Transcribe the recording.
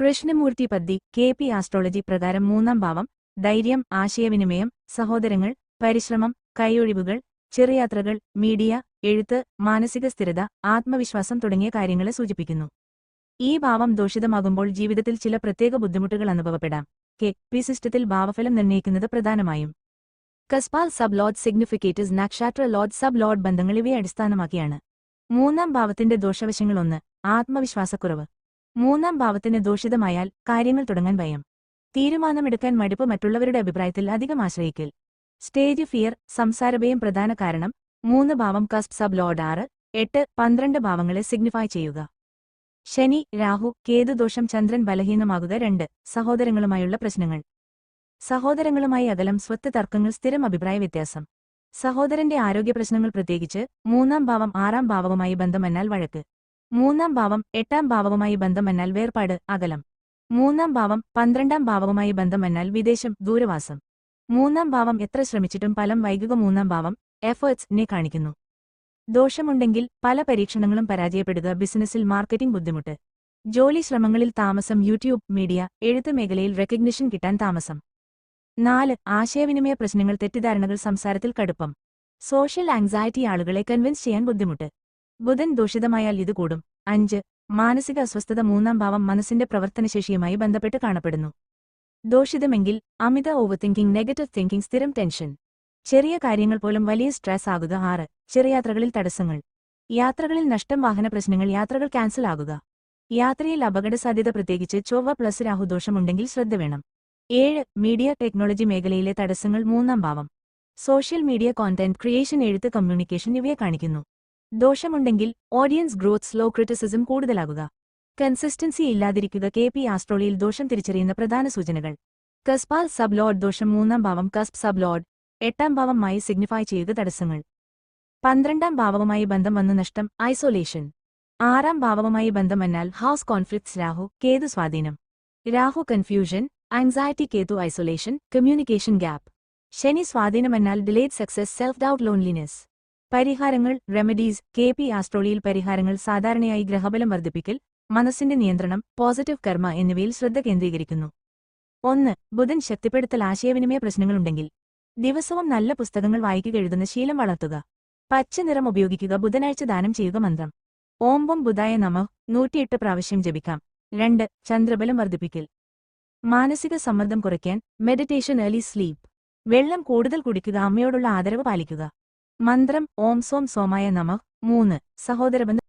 Krishnamurthy Padhi K P. Astrology പ്രകാരം മൂന്നാം ഭാവം ധൈര്യം, ആശയവിനിമയം, സഹോദരങ്ങൾ, പരിശ്രമം, കൈയൊഴിവുകൾ, ചെറുയാത്രകൾ, മീഡിയ, എഴുത്ത്, മാനസിക സ്ഥിരത, ആത്മവിശ്വാസം തുടങ്ങിയ കാര്യങ്ങളെ സൂചിപ്പിക്കുന്നു. ഈ ഭാവം ദോഷിതമാകുമ്പോൾ ജീവിതത്തിൽ ചില പ്രത്യേക ബുദ്ധിമുട്ടുകൾ അനുഭവപ്പെടാം. കെ.പി. സിസ്റ്റത്തിൽ ഭാവഫലം നിർണ്ണയിക്കുന്നത് പ്രധാനമായും കസ്പാൽ സബ് ലോഡ് സിഗ്നിഫിക്കേറ്റീവ്സ് നക്ഷത്ര ലോഡ് സബ് ലോഡ് ബന്ധങ്ങൾ ഇവയെ അടിസ്ഥാനമാക്കിയാണ്. മൂന്നാം ഭാവത്തിന്റെ ദോഷവശങ്ങൾ: 1. ആത്മവിശ്വാസക്കുറവ്. മൂന്നാം ഭാവത്തിന് ദോഷിതമായാൽ കാര്യങ്ങൾ തുടങ്ങാൻ ഭയം, തീരുമാനമെടുക്കാൻ മടുപ്പ്, മറ്റുള്ളവരുടെ അഭിപ്രായത്തിൽ അധികം ആശ്രയിക്കൽ, സ്റ്റേജ് ഫിയർ, സംസാരഭയം പ്രധാന കാരണം. 3 ഭാവം കസ്പ് സബ് ലോഡ് 6, 8, 12 ഭാവങ്ങളെ സിഗ്നിഫൈ ചെയ്യുക. ശനി, രാഹു, കേതു ദോഷം, ചന്ദ്രൻ ബലഹീനമാകുക. 2. സഹോദരങ്ങളുമായുള്ള പ്രശ്നങ്ങൾ. സഹോദരങ്ങളുമായി അകലം, സ്വത്ത് തർക്കങ്ങൾ, സ്ഥിരം അഭിപ്രായ വ്യത്യാസം. സഹോദരന്റെ ആരോഗ്യപ്രശ്നങ്ങൾ, പ്രത്യേകിച്ച് 3-ാം ഭാവം 6-ാം ഭാവവുമായി ബന്ധമെന്നാൽ വഴക്ക്. 3-ാം ഭാവം 8-ാം ഭാവവുമായി ബന്ധമെന്നാൽ വേർപാട്, അകലം. 3-ാം ഭാവം 12-ാം ഭാവവുമായി ബന്ധമെന്നാൽ വിദേശം, ദൂരവാസം. 3-ാം ഭാവം എത്ര ശ്രമിച്ചിട്ടും ഫലം വൈകുക. 3-ാം ഭാവം എഫേർട്സ് കാണിക്കുന്നു. ദോഷമുണ്ടെങ്കിൽ പല പരീക്ഷണങ്ങളും പരാജയപ്പെടുക, ബിസിനസ്സിൽ മാർക്കറ്റിംഗ് ബുദ്ധിമുട്ട്, ജോലി ശ്രമങ്ങളിൽ താമസം, യൂട്യൂബ്, മീഡിയ, എഴുത്ത് മേഖലയിൽ റെക്കഗ്നിഷൻ കിട്ടാൻ താമസം. 4. ആശയവിനിമയ പ്രശ്നങ്ങൾ, തെറ്റിദ്ധാരണകൾ, സംസാരത്തിൽ കടുപ്പം, സോഷ്യൽ ആങ്സൈറ്റി, ആളുകളെ കൺവിൻസ് ചെയ്യാൻ ബുദ്ധിമുട്ട്. ബുധൻ ദോഷിതമായാൽ ഇത് കൂടും. 5. മാനസിക അസ്വസ്ഥത. 3-ാം ഭാവം മനസ്സിന്റെ പ്രവർത്തനശേഷിയുമായി ബന്ധപ്പെട്ട് കാണപ്പെടുന്നു. ദോഷിതമെങ്കിൽ അമിത ഓവർതിങ്കിംഗ്, നെഗറ്റീവ് തിങ്കിംഗ്, സ്ഥിരം ടെൻഷൻ, ചെറിയ കാര്യങ്ങൾ പോലും വലിയ സ്ട്രെസ് ആകുക. 6. ചെറുയാത്രകളിൽ തടസ്സങ്ങൾ, യാത്രകളിൽ നഷ്ടം, വാഹന പ്രശ്നങ്ങൾ, യാത്രകൾ ക്യാൻസൽ ആകുക. യാത്രയിൽ അപകടസാധ്യത, പ്രത്യേകിച്ച് ചൊവ്വ പ്ലസ് രാഹു ദോഷമുണ്ടെങ്കിൽ ശ്രദ്ധ വേണം. 7. മീഡിയ, ടെക്നോളജി മേഖലയിലെ തടസ്സങ്ങൾ. 3-ാം ഭാവം സോഷ്യൽ മീഡിയ, കോണ്ടന്റ് ക്രിയേഷൻ, എഴുത്ത്, കമ്മ്യൂണിക്കേഷൻ ഇവയെ കാണിക്കുന്നു. ദോഷമുണ്ടെങ്കിൽ ഓഡിയൻസ് ഗ്രോത്ത് സ്ലോ, ക്രിറ്റിസിസം കൂടുതലാകുക, കൺസിസ്റ്റൻസി ഇല്ലാതിരിക്കുക. കെ.പി. ആസ്ട്രോളജിയിൽ ദോഷം തിരിച്ചറിയുന്ന പ്രധാന സൂചനകൾ: കസ്പാൽ സബ് ലോഡ് ദോഷം. 3-ാം ഭാവം കസ്പ് സബ് ലോഡ് 8-ാം ഭാവമായി സിഗ്നിഫൈ ചെയ്യുക തടസ്സങ്ങൾ. 12-ാം ഭാവവുമായി ബന്ധം വന്ന് നഷ്ടം, ഐസൊലേഷൻ. 6-ാം ഭാവവുമായി ബന്ധമെന്നാൽ ഹൗസ് കോൺഫ്ലിക്ട്സ്, രാഹു കേതു സ്വാധീനം. Rahu confusion, anxiety, Ketu isolation, communication gap. Shani സ്വാധീനമെന്നാൽ delayed success, self doubt, loneliness. പരിഹാരങ്ങൾ, റെമഡീസ്. കെ.പി. ആസ്ട്രോളജിയിൽ പരിഹാരങ്ങൾ സാധാരണയായി ഗ്രഹബലം വർദ്ധിപ്പിക്കൽ, മനസ്സിന്റെ നിയന്ത്രണം, പോസിറ്റീവ് കർമ്മ എന്നിവയിൽ ശ്രദ്ധ കേന്ദ്രീകരിക്കുന്നു. 1. ബുധൻ ശക്തിപ്പെടുത്തൽ. ആശയവിനിമയ പ്രശ്നങ്ങളുണ്ടെങ്കിൽ ദിവസവും നല്ല പുസ്തകങ്ങൾ വായിക്കുക, എഴുതുന്ന ശീലം വളർത്തുക, പച്ച നിറം ഉപയോഗിക്കുക. ബുധനാഴ്ച ദാനം ചെയ്യുക. മന്ത്രം ഓം ബം ബുധായ നമഃ 108 പ്രാവശ്യം ജപിക്കാം. 2. ചന്ദ്രബലം വർദ്ധിപ്പിക്കൽ. മാനസിക സമ്മർദ്ദം കുറയ്ക്കാൻ മെഡിറ്റേഷൻ, ഏർലി സ്ലീപ്പ്. വെള്ളം കൂടുതൽ കുടിക്കുക, അമ്മയോടുള്ള ആദരവ് പാലിക്കുക. മന്ത്രം ഓം സോം സോമായ നമഃ. 3. സഹോദരബന്ധം